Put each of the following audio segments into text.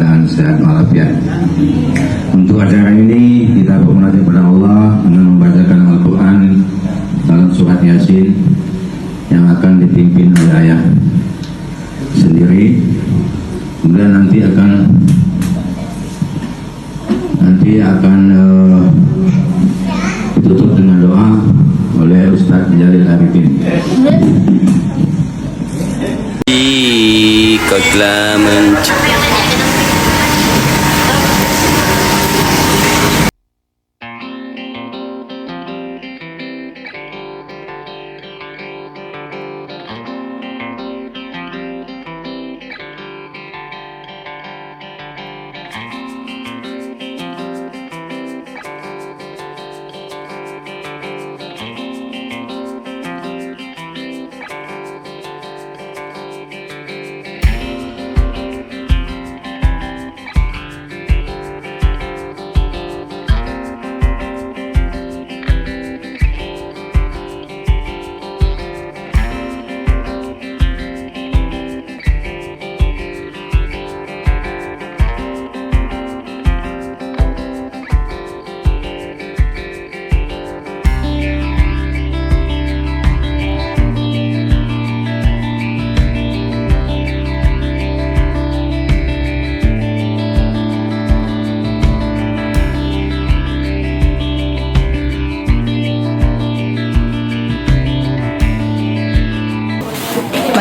keadaan sehat walafiat. Untuk acara ini kita bermunajat kepada Allah dengan membacakan Al-Quran dalam surat Yasin yang akan dipimpin oleh ayah sendiri. Kemudian nanti akan ditutup dengan doa oleh Ustadz Jalil Arifin. Kau telah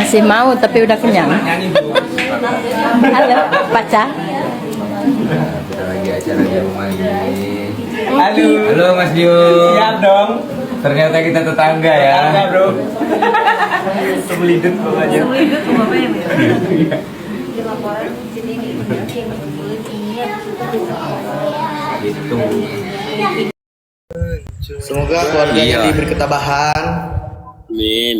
masih mau tapi udah kenyang. Halo, pacar. Kita lagi acara di rumah ini. Halo Mas Dio. Siap dong. Ternyata kita tetangga ya. Tetangga bro. Sebelidut pokoknya. Sebelidut bapaknya. Gitu. Semoga keluarganya diberi ketabahan. Amin.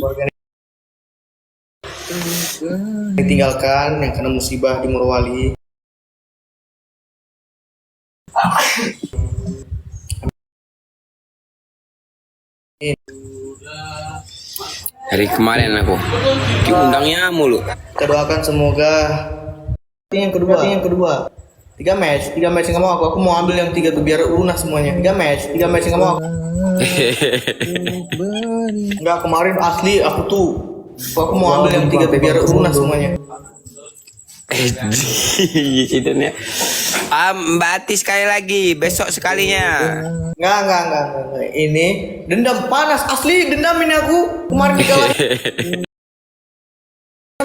Ditinggalkan yang kena musibah di Morowali. Hari kemarin aku diundangnya mulu. Kita doakan semoga yang kedua 3 match yang nggak mau aku mau ambil yang 3 tuh biar lunas semuanya. 3 match yang nggak mau aku. Enggak, kemarin asli aku mau ambil yang 3 tuh biar lunas semuanya. Situnya. Mbak Ati sekali lagi, besok sekalinya. Enggak. Ini dendam panas asli, dendam ini aku kemarin dikalahin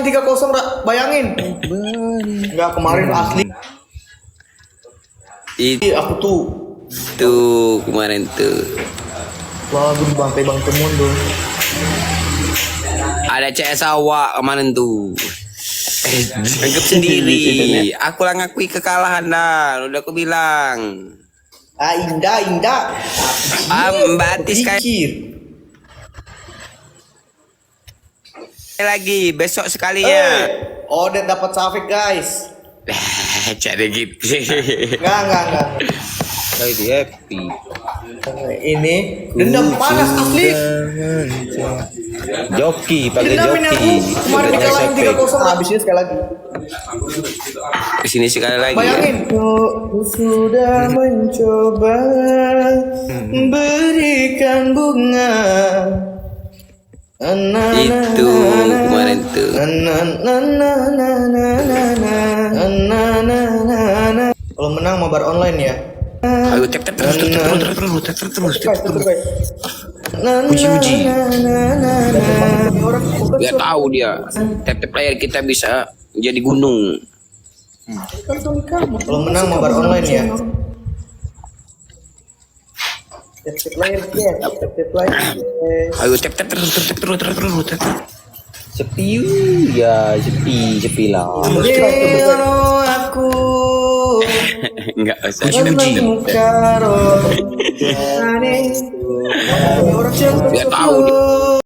3-0, bayangin. Enggak, kemarin asli. Aku Tuh kemarin tuh. Wah, gue bangkai Bang Temun dong. Ada CS awak kemarin tuh. Anggap sendiri. Aku lah ngakui kekalahan dah. Udah aku bilang. Indah. Mbak Ati sekali lagi, besok sekalinya. Odet dapat Safik guys. Cari gitu. Enggak. Lagi happy. Ini dendam panas asli. Joki pakai Dendam ini aku joki. kemarin dikalahin 3-0, habisnya sekali lagi. Kesini sekali lagi. Bayangin. Aku sudah mencoba berikan bunga. Itu kemarin tuh. Kalau menang mabar online ya. Ayo tap terus. Uji. Dia tahu dia. Tap player kita bisa jadi gunung. Kalau menang mabar online ya. Tap player. Ayo tap terus. Sepi ya, sepi lah. Aku Enggak usah. karo. Dia tahu dia.